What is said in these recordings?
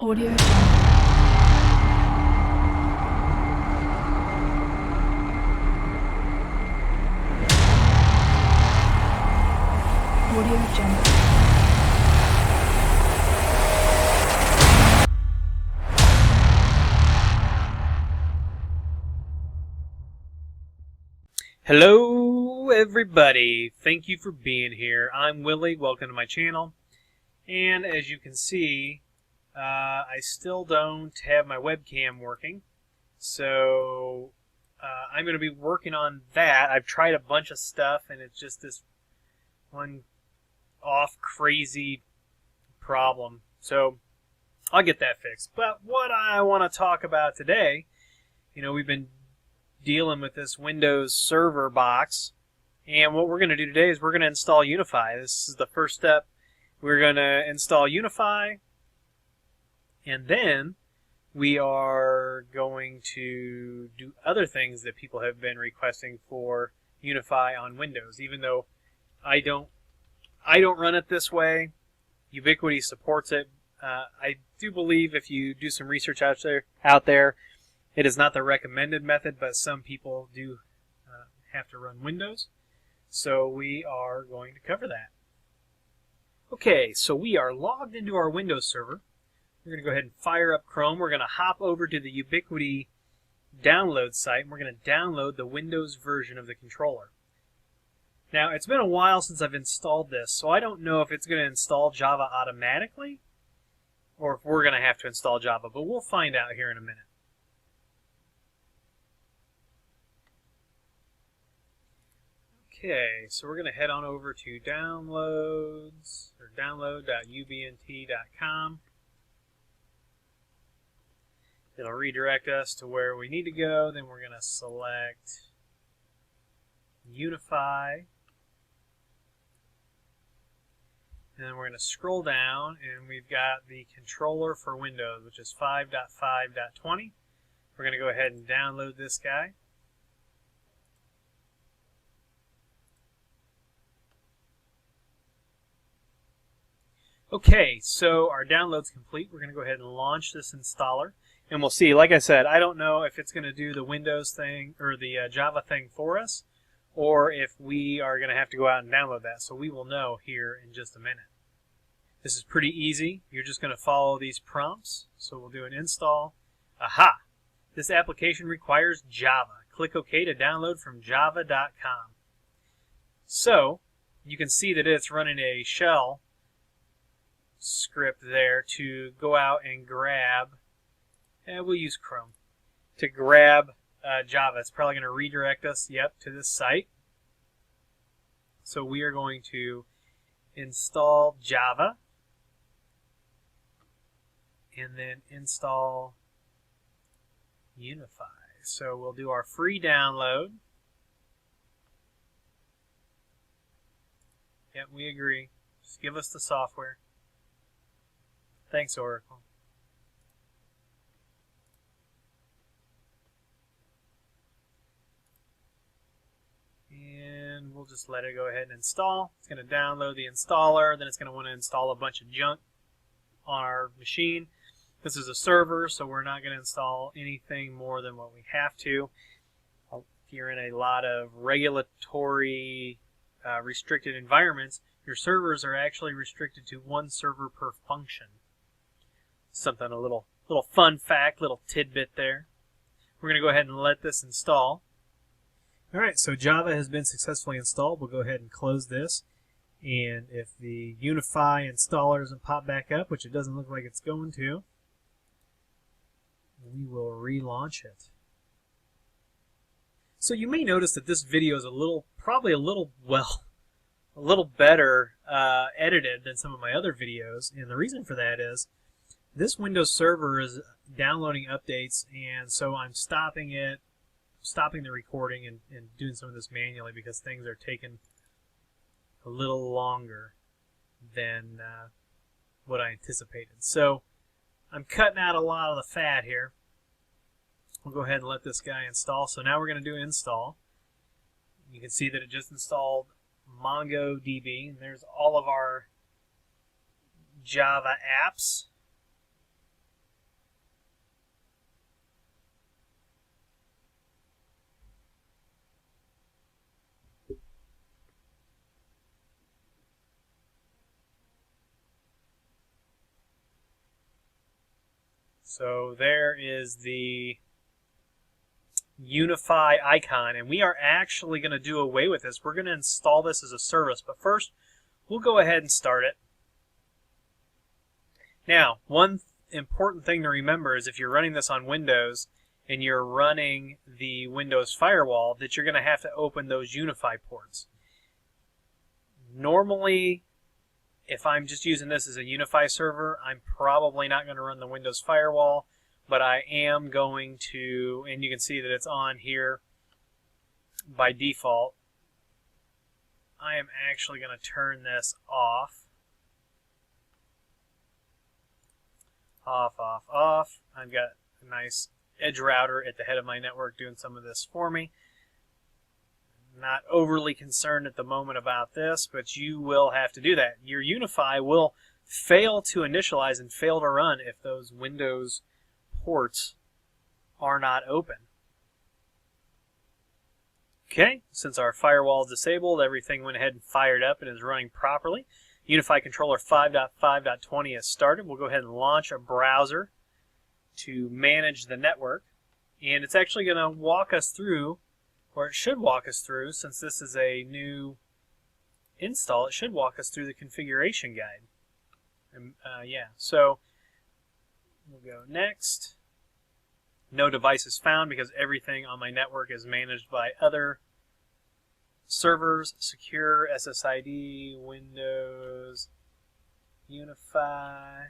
Audio Jungle. Hello everybody, thank you for being here. I'm Willie, welcome to my channel. And as you can see, I still don't have my webcam working. So I'm going to be working on that. I've tried a bunch of stuff and it's just this one off crazy problem. So I'll get that fixed. But what I want to talk about today, we've been dealing with this Windows Server box, and what we're going to do today is we're going to install UniFi. This is the first step. We're going to install UniFi, and then we are going to do other things that people have been requesting for UniFi on Windows. Even though I don't run it this way, Ubiquiti supports it. I do believe if you do some research out there, it is not the recommended method, but some people do have to run Windows. So we are going to cover that. Okay, so we are logged into our Windows server. We're going to go ahead and fire up Chrome. We're going to hop over to the Ubiquiti download site, and we're going to download the Windows version of the controller. Now, it's been a while since I've installed this, so I don't know if it's going to install Java automatically or if we're going to have to install Java, but we'll find out here in a minute. Okay, so we're going to head on over to downloads, or download.ubnt.com. It'll redirect us to where we need to go. Then we're going to select UniFi. And then we're going to scroll down, and we've got the controller for Windows, which is 5.5.20. We're going to go ahead and download this guy. Okay, so our download's complete. We're going to go ahead and launch this installer. And we'll see, like I said, I don't know if it's going to do the Windows thing or the Java thing for us, or if we are going to have to go out and download that. So we will know here in just a minute. This is pretty easy. You're just going to follow these prompts. So we'll do an install. Aha! This application requires Java. Click OK to download from java.com. So you can see that it's running a shell script there to go out and grab, and we'll use Chrome, to grab Java. It's probably going to redirect us, to this site. So we are going to install Java, and then install UniFi. So we'll do our free download. Yep, we agree. Just give us the software. Thanks, Oracle. And we'll just let it go ahead and install. It's going to download the installer, then it's going to want to install a bunch of junk on our machine. This is a server, so we're not going to install anything more than what we have to. If you're in a lot of regulatory restricted environments, your servers are actually restricted to one server per function. Something, a little fun fact, little tidbit there. We're going to go ahead and let this install. Alright, so Java has been successfully installed. We'll go ahead and close this. And if the UniFi installer doesn't pop back up, which it doesn't look like it's going to, we will relaunch it. So you may notice that this video is probably a little better edited than some of my other videos. And the reason for that is this Windows Server is downloading updates, and so I'm stopping the recording and doing some of this manually because things are taking a little longer than what I anticipated. So I'm cutting out a lot of the fat here. We'll go ahead and let this guy install. So now we're going to do install. You can see that it just installed MongoDB, and there's all of our Java apps. So there is the UniFi icon, and we are actually going to do away with this. We're going to install this as a service, but first we'll go ahead and start it. Now, one important thing to remember is if you're running this on Windows and you're running the Windows firewall, that you're going to have to open those UniFi ports. Normally, if I'm just using this as a UniFi server, I'm probably not going to run the Windows firewall, but I am going to, and you can see that it's on here by default. I am actually going to turn this off. Off. I've got a nice edge router at the head of my network doing some of this for me. Not overly concerned at the moment about this, but you will have to do that. Your UniFi will fail to initialize and fail to run if those Windows ports are not open. Okay, since our firewall is disabled, everything went ahead and fired up and is running properly. UniFi Controller 5.5.20 has started. We'll go ahead and launch a browser to manage the network. And it's actually going to walk us through, or it should walk us through, since this is a new install, it should walk us through the configuration guide. So we'll go next. No devices found because everything on my network is managed by other servers, secure, SSID, Windows, UniFi.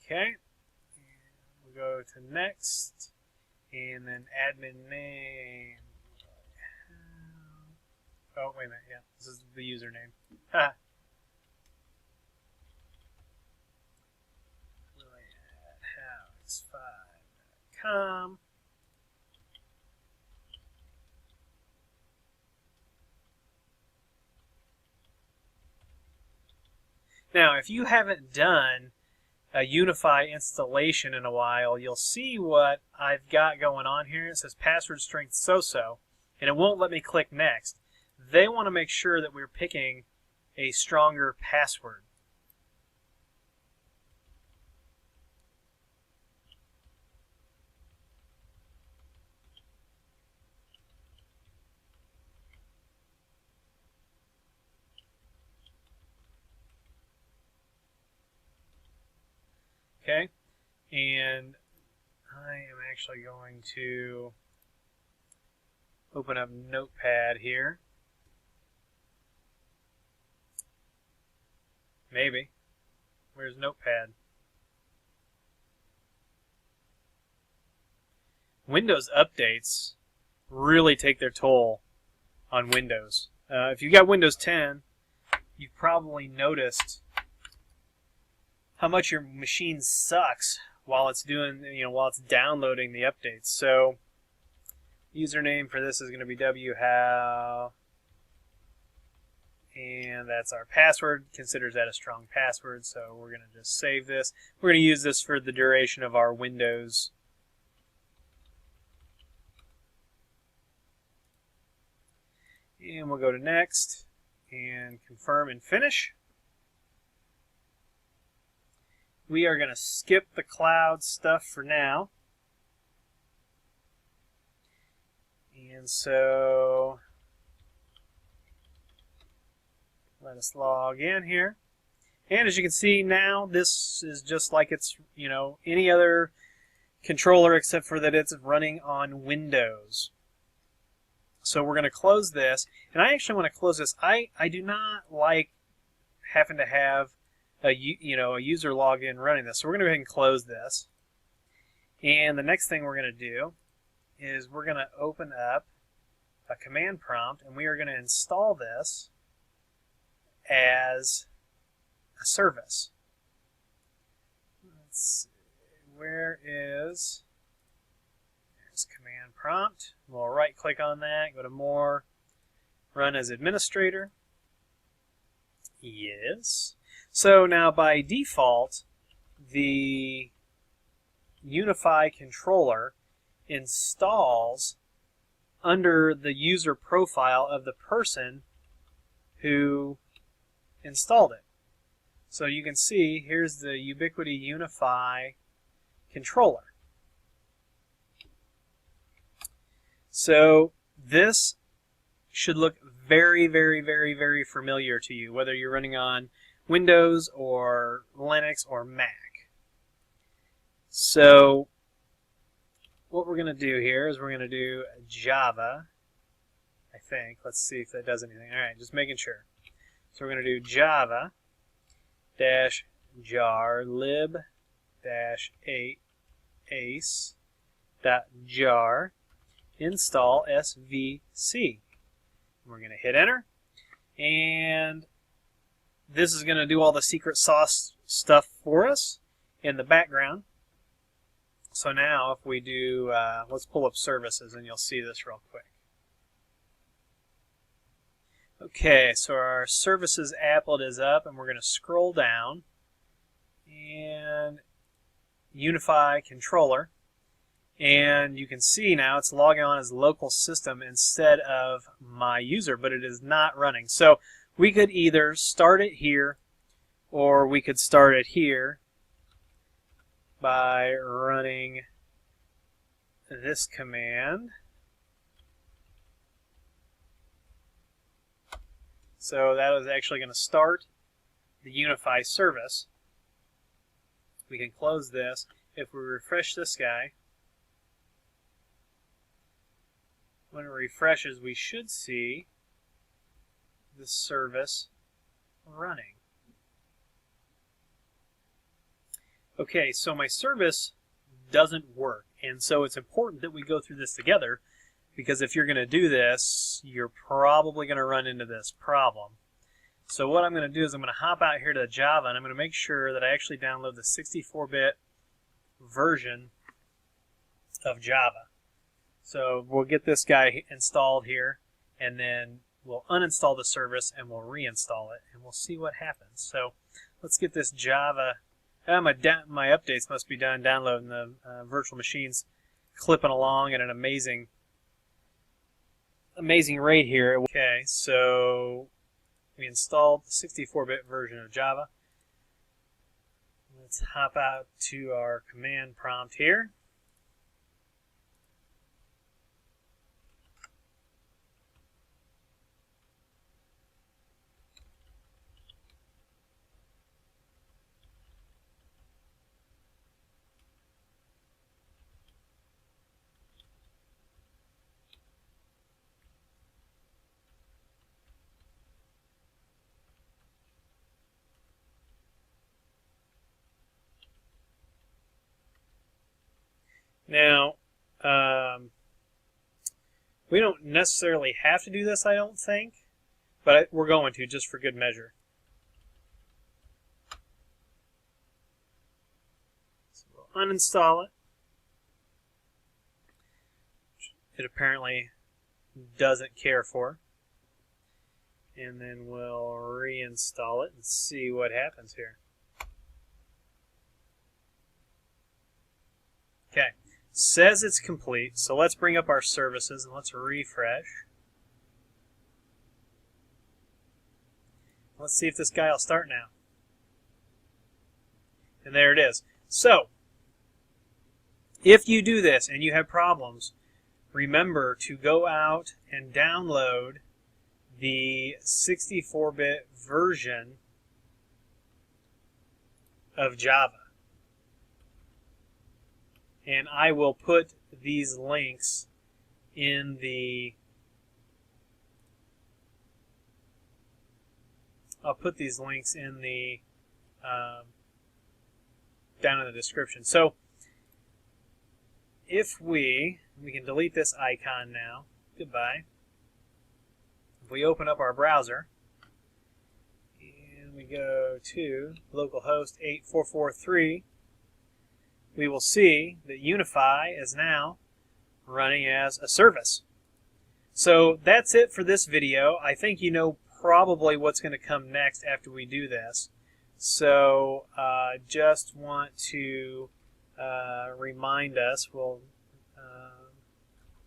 Okay, we'll go to next, and then admin name. Oh, wait a minute, yeah, this is the username. Howx5.com. Now, if you haven't done a UniFi installation in a while, you'll see what I've got going on here. It says password strength so-so, and it won't let me click next. They want to make sure that we're picking a stronger password. Okay, and I am actually going to open up Notepad here. Maybe. Where's Notepad? Windows updates really take their toll on Windows. If you got Windows 10, you've probably noticed how much your machine sucks while it's doing, while it's downloading the updates. So, username for this is going to be whow, and that's our password. Considers that a strong password, so we're going to just save this. We're going to use this for the duration of our Windows. And we'll go to next and confirm and finish. We are going to skip the cloud stuff for now. And so let us log in here. And as you can see now, this is just like it's, any other controller except for that it's running on Windows. So we're going to close this. And I actually want to close this. I do not like having to have a user logged in running this. So we're going to go ahead and close this. And the next thing we're going to do is we're going to open up a command prompt, and we are going to install this as a service. Let's see, where is, there's command prompt. We'll right click on that, go to more, run as administrator. Yes. So now by default, the UniFi controller installs under the user profile of the person who installed it. So you can see here's the Ubiquiti UniFi controller. So this should look very, very, very, very familiar to you, whether you're running on Windows or Linux or Mac. So what we're going to do here is we're going to do Java, I think. Let's see if that does anything. All right, just making sure. So we're going to do Java -jar lib -8 ace.jar install svc. We're going to hit enter, and this is going to do all the secret sauce stuff for us in the background. So now if we do, let's pull up services and you'll see this real quick. Okay, so our services applet is up, and we're going to scroll down, and UniFi controller, and you can see now it's logging on as local system instead of my user, but it is not running. So we could either start it here, or we could start it here by running this command. So that is actually going to start the UniFi service. We can close this. If we refresh this guy, when it refreshes, we should see the service running. Okay, so my service doesn't work, and so it's important that we go through this together, because if you're going to do this, you're probably going to run into this problem. So what I'm going to do is I'm going to hop out here to Java, and I'm going to make sure that I actually download the 64-bit version of Java. So we'll get this guy installed here, and then we'll uninstall the service, and we'll reinstall it, and we'll see what happens. So let's get this Java. My updates must be done downloading the virtual machines, clipping along at an amazing rate here. Okay, so we installed the 64-bit version of Java. Let's hop out to our command prompt here. Now, we don't necessarily have to do this, I don't think, but we're going to, just for good measure. So we'll uninstall it. It apparently doesn't care for. And then we'll reinstall it and see what happens here. Okay. Says it's complete, so let's bring up our services and let's refresh. Let's see if this guy will start now. And there it is. So, if you do this and you have problems, remember to go out and download the 64-bit version of Java. And I will put these links in the down in the description. So if we can delete this icon now. Goodbye. If we open up our browser and we go to localhost 8443, we will see that UniFi is now running as a service. So that's it for this video. I think you know probably what's going to come next after we do this. So just want to remind us,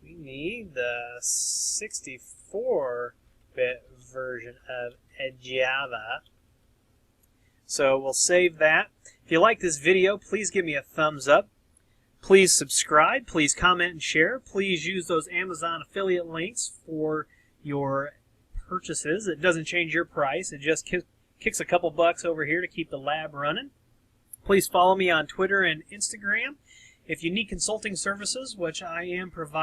we need the 64-bit version of Java. So we'll save that. If you like this video, please give me a thumbs up. Please subscribe. Please comment and share. Please use those Amazon affiliate links for your purchases. It doesn't change your price. It just kicks a couple bucks over here to keep the lab running. Please follow me on Twitter and Instagram. If you need consulting services, which I am providing,